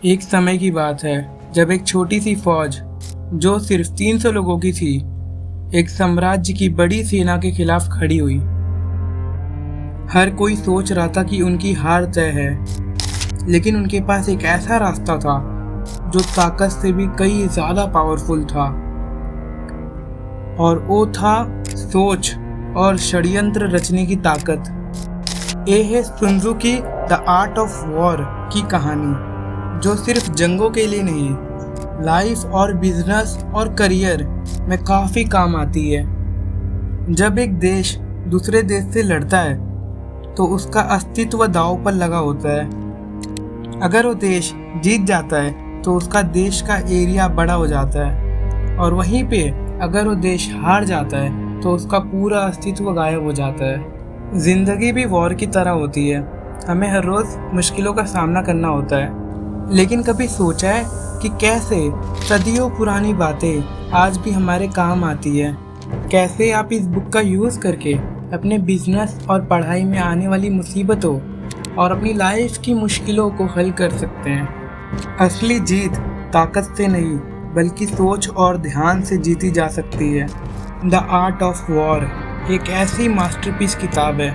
एक समय की बात है जब एक छोटी सी फौज जो सिर्फ 300 लोगों की थी एक साम्राज्य की बड़ी सेना के खिलाफ खड़ी हुई। हर कोई सोच रहा था कि उनकी हार तय है, लेकिन उनके पास एक ऐसा रास्ता था जो ताकत से भी कई ज्यादा पावरफुल था, और वो था सोच और षड्यंत्र रचने की ताकत। ये है सुन त्सू की द आर्ट ऑफ वॉर की कहानी, जो सिर्फ जंगों के लिए नहीं, लाइफ और बिजनेस और करियर में काफ़ी काम आती है। जब एक देश दूसरे देश से लड़ता है तो उसका अस्तित्व दांव पर लगा होता है। अगर वो देश जीत जाता है तो उसका देश का एरिया बड़ा हो जाता है, और वहीं पे अगर वो देश हार जाता है तो उसका पूरा अस्तित्व गायब हो जाता है। जिंदगी भी वॉर की तरह होती है, हमें हर रोज़ मुश्किलों का सामना करना होता है, लेकिन कभी सोचा है कि कैसे सदियों पुरानी बातें आज भी हमारे काम आती है? कैसे आप इस बुक का यूज़ करके अपने बिजनेस और पढ़ाई में आने वाली मुसीबतों और अपनी लाइफ की मुश्किलों को हल कर सकते हैं। असली जीत ताकत से नहीं बल्कि सोच और ध्यान से जीती जा सकती है। द आर्ट ऑफ वॉर एक ऐसी मास्टरपीस किताब है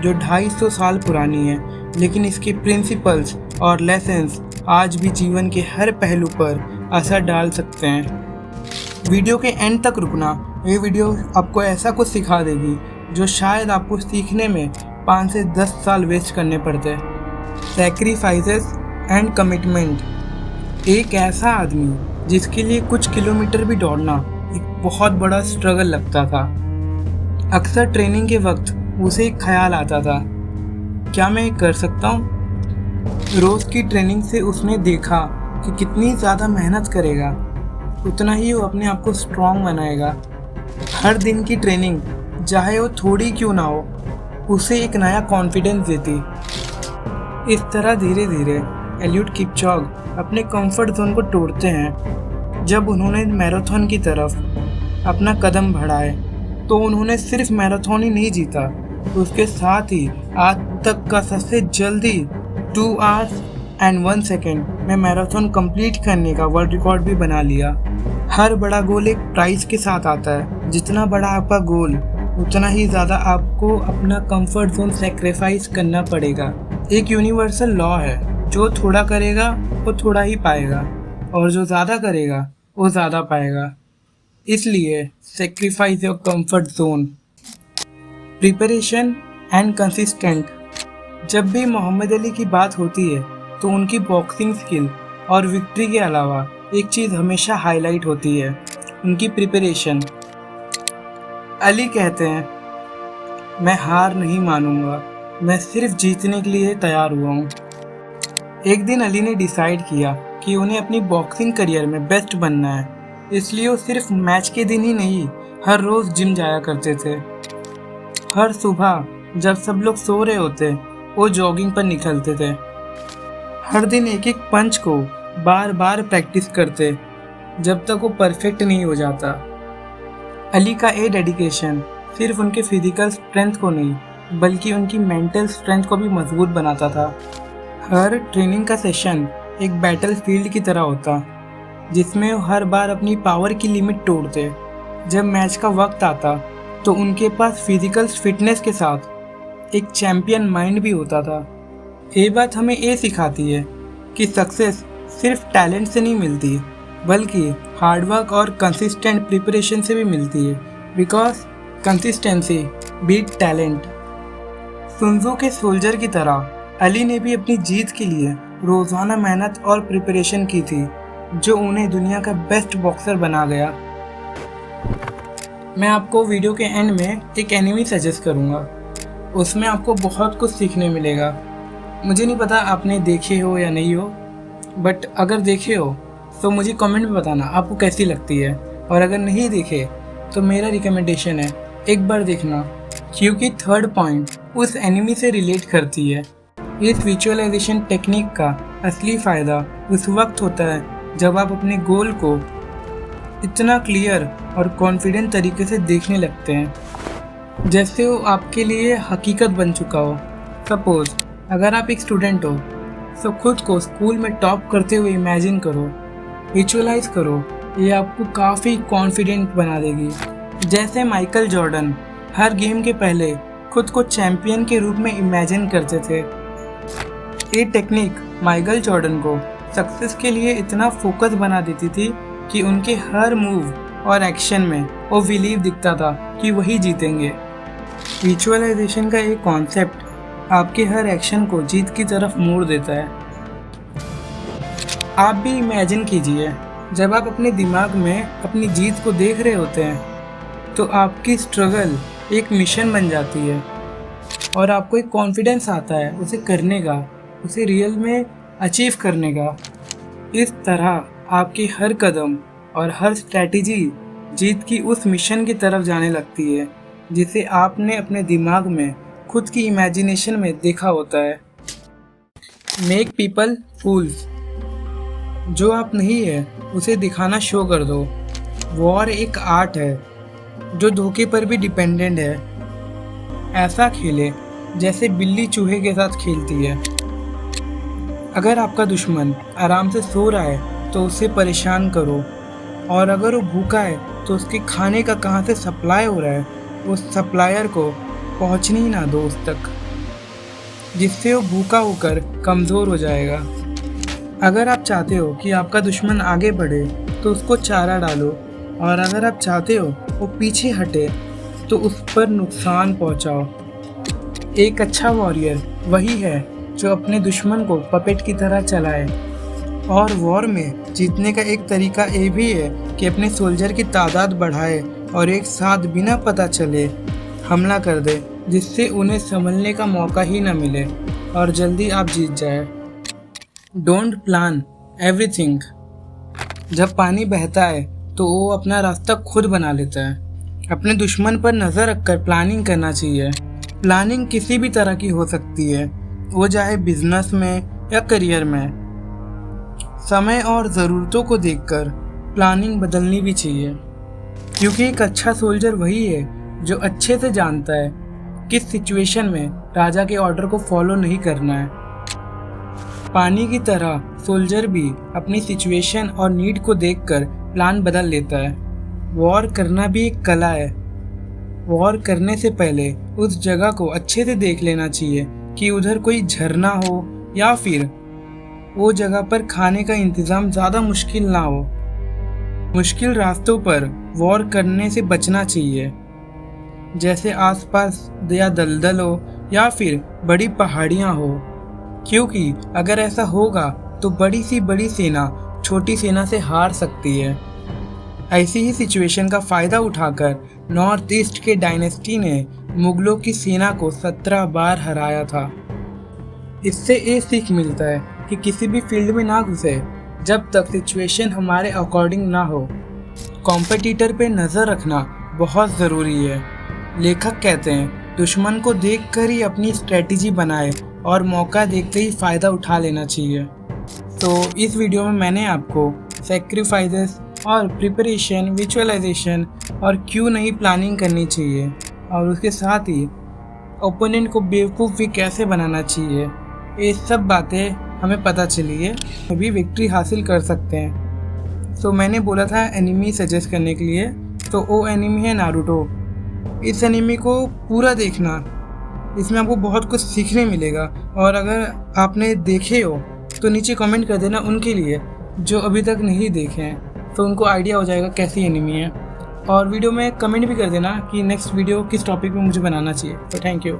जो 250 साल पुरानी है, लेकिन इसके प्रिंसिपल्स और लेसन्स आज भी जीवन के हर पहलू पर असर डाल सकते हैं। वीडियो के एंड तक रुकना, ये वीडियो आपको ऐसा कुछ सिखा देगी जो शायद आपको सीखने में 5 से 10 साल वेस्ट करने पड़ते। Sacrifices and commitment. एक ऐसा आदमी जिसके लिए कुछ किलोमीटर भी दौड़ना एक बहुत बड़ा स्ट्रगल लगता था। अक्सर ट्रेनिंग के वक्त उसे एक ख्याल आता था, क्या मैं कर सकता हूँ? रोज़ की ट्रेनिंग से उसने देखा कि कितनी ज़्यादा मेहनत करेगा उतना ही वो अपने आप को स्ट्रॉन्ग बनाएगा। हर दिन की ट्रेनिंग, चाहे वो थोड़ी क्यों ना हो, उसे एक नया कॉन्फिडेंस देती। इस तरह धीरे धीरे एलियूड किपचॉग अपने कंफर्ट जोन को तोड़ते हैं। जब उन्होंने मैराथन की तरफ अपना कदम बढ़ाए तो उन्होंने सिर्फ मैराथन ही नहीं जीता, उसके साथ ही आज तक का सबसे जल्दी 2 hours and 1 second में मैराथन कंप्लीट करने का वर्ल्ड रिकॉर्ड भी बना लिया। हर बड़ा गोल एक प्राइस के साथ आता है। जितना बड़ा आपका गोल उतना ही ज़्यादा आपको अपना कंफर्ट जोन सेक्रीफाइस करना पड़ेगा। एक यूनिवर्सल लॉ है, जो थोड़ा करेगा वो थोड़ा ही पाएगा, और जो ज़्यादा करेगा वो ज़्यादा पाएगा। इसलिए sacrifice your comfort zone. Preparation and consistent. जब भी मोहम्मद अली की बात होती है तो उनकी बॉक्सिंग स्किल और विक्ट्री के अलावा एक चीज़ हमेशा हाईलाइट होती है, उनकी प्रिपरेशन। अली कहते हैं, मैं हार नहीं मानूंगा, मैं सिर्फ जीतने के लिए तैयार हुआ हूँ। एक दिन अली ने डिसाइड किया कि उन्हें अपनी बॉक्सिंग करियर में बेस्ट बनना है, इसलिए वो सिर्फ मैच के दिन ही नहीं, हर रोज़ जिम जाया करते थे। हर सुबह जब सब लोग सो रहे होते वो जॉगिंग पर निकलते थे। हर दिन एक एक पंच को बार बार प्रैक्टिस करते जब तक वो परफेक्ट नहीं हो जाता। अली का ये डेडिकेशन सिर्फ उनके फिजिकल स्ट्रेंथ को नहीं बल्कि उनकी मेंटल स्ट्रेंथ को भी मजबूत बनाता था। हर ट्रेनिंग का सेशन एक बैटल फील्ड की तरह होता, जिसमें वो हर बार अपनी पावर की लिमिट तोड़ते। जब मैच का वक्त आता तो उनके पास फिजिकल फिटनेस के साथ एक चैम्पियन माइंड भी होता था। ये बात हमें ये सिखाती है कि सक्सेस सिर्फ टैलेंट से नहीं मिलती बल्कि हार्डवर्क और कंसिस्टेंट प्रिपरेशन से भी मिलती है, because consistency beat talent. Sun Tzu के सोल्जर की तरह अली ने भी अपनी जीत के लिए रोज़ाना मेहनत और प्रिपरेशन की थी, जो उन्हें दुनिया का बेस्ट बॉक्सर बना गया। मैं आपको वीडियो के एंड में एक एनिमी सजेस्ट करूँगा, उसमें आपको बहुत कुछ सीखने मिलेगा। मुझे नहीं पता आपने देखे हो या नहीं हो, बट अगर देखे हो तो मुझे कमेंट में बताना आपको कैसी लगती है, और अगर नहीं देखे तो मेरा रिकमेंडेशन है एक बार देखना, क्योंकि थर्ड पॉइंट उस एनिमी से रिलेट करती है। इस विजुअलाइजेशन टेक्निक का असली फ़ायदा उस वक्त होता है जब आप अपने गोल को इतना क्लियर और कॉन्फिडेंट तरीके से देखने लगते हैं, जैसे वो आपके लिए हकीकत बन चुका हो। सपोज़ अगर आप एक स्टूडेंट हो, सो खुद को स्कूल में टॉप करते हुए इमेजिन करो, विजुअलाइज करो। ये आपको काफ़ी कॉन्फिडेंट बना देगी। जैसे माइकल जॉर्डन हर गेम के पहले खुद को चैंपियन के रूप में इमेजिन करते थे। ये टेक्निक माइकल जॉर्डन को सक्सेस के लिए इतना फोकस बना देती थी कि उनके हर मूव और एक्शन में वो बिलीव दिखता था कि वही जीतेंगे। विजुअलाइजेशन का एक कॉन्सेप्ट आपके हर एक्शन को जीत की तरफ मोड़ देता है। आप भी इमेजिन कीजिए, जब आप अपने दिमाग में अपनी जीत को देख रहे होते हैं तो आपकी स्ट्रगल एक मिशन बन जाती है और आपको एक कॉन्फिडेंस आता है उसे करने का, उसे रियल में अचीव करने का। इस तरह आपकी हर कदम और हर स्ट्रैटेजी जीत की उस मिशन की तरफ जाने लगती है जिसे आपने अपने दिमाग में खुद की इमेजिनेशन में देखा होता है। मेक पीपल फूल्स। जो आप नहीं है उसे दिखाना शो कर दो। वॉर एक आर्ट है जो धोखे पर भी डिपेंडेंट है। ऐसा खेले जैसे बिल्ली चूहे के साथ खेलती है। अगर आपका दुश्मन आराम से सो रहा है तो उसे परेशान करो, और अगर वो भूखा है तो उसके खाने का कहाँ से सप्लाई हो रहा है उस सप्लायर को पहुँचने ही ना दो उस तक, जिससे वो भूखा होकर कमज़ोर हो जाएगा। अगर आप चाहते हो कि आपका दुश्मन आगे बढ़े तो उसको चारा डालो, और अगर आप चाहते हो वो पीछे हटे तो उस पर नुकसान पहुंचाओ। एक अच्छा वॉरियर वही है जो अपने दुश्मन को पपेट की तरह चलाए। और वॉर में जीतने का एक तरीका ये भी है कि अपने सोल्जर की तादाद बढ़ाए और एक साथ बिना पता चले हमला कर दे, जिससे उन्हें संभलने का मौका ही न मिले और जल्दी आप जीत जाए। Don't plan everything. जब पानी बहता है तो वो अपना रास्ता खुद बना लेता है। अपने दुश्मन पर नज़र रखकर प्लानिंग करना चाहिए। प्लानिंग किसी भी तरह की हो सकती है, वो चाहे बिजनेस में या करियर में। समय और ज़रूरतों को देखकर प्लानिंग बदलनी भी चाहिए, क्योंकि एक अच्छा सोल्जर वही है जो अच्छे से जानता है किस सिचुएशन में राजा के ऑर्डर को फॉलो नहीं करना है। पानी की तरह सोल्जर भी अपनी सिचुएशन और नीड को देखकर प्लान बदल लेता है। वॉर करना भी एक कला है। वॉर करने से पहले उस जगह को अच्छे से देख लेना चाहिए कि उधर कोई झरना हो या फिर वो जगह पर खाने का इंतज़ाम ज़्यादा मुश्किल ना हो। मुश्किल रास्तों पर वॉर करने से बचना चाहिए, जैसे आसपास या दलदल हो या फिर बड़ी पहाड़ियाँ हो, क्योंकि अगर ऐसा होगा तो बड़ी सी बड़ी सेना छोटी सेना से हार सकती है। ऐसी ही सिचुएशन का फ़ायदा उठाकर नॉर्थ ईस्ट के डायनेस्टी ने मुगलों की सेना को 17 बार हराया था। इससे ये सीख मिलता है कि किसी भी फील्ड में ना घुसे जब तक सिचुएशन हमारे अकॉर्डिंग ना हो। कॉम्पिटिटर पे नज़र रखना बहुत ज़रूरी है। लेखक कहते हैं दुश्मन को देखकर ही अपनी स्ट्रेटजी बनाए और मौका देखते ही फ़ायदा उठा लेना चाहिए। तो इस वीडियो में मैंने आपको सेक्रीफाइसेस और प्रिपरेशन, विजुअलाइजेशन और क्यों नहीं प्लानिंग करनी चाहिए और उसके साथ ही ओपोनेंट को बेवकूफ़ भी कैसे बनाना चाहिए, ये सब बातें हमें पता चली है, अभी विक्ट्री हासिल कर सकते हैं। तो मैंने बोला था एनिमी सजेस्ट करने के लिए, तो वो एनिमी है नारुतो। इस एनिमी को पूरा देखना, इसमें आपको बहुत कुछ सीखने मिलेगा। और अगर आपने देखे हो तो नीचे कमेंट कर देना उनके लिए जो अभी तक नहीं देखे हैं, तो उनको आइडिया हो जाएगा कैसी एनिमी है। और वीडियो में कमेंट भी कर देना कि नेक्स्ट वीडियो किस टॉपिक पे मुझे बनाना चाहिए। तो थैंक यू।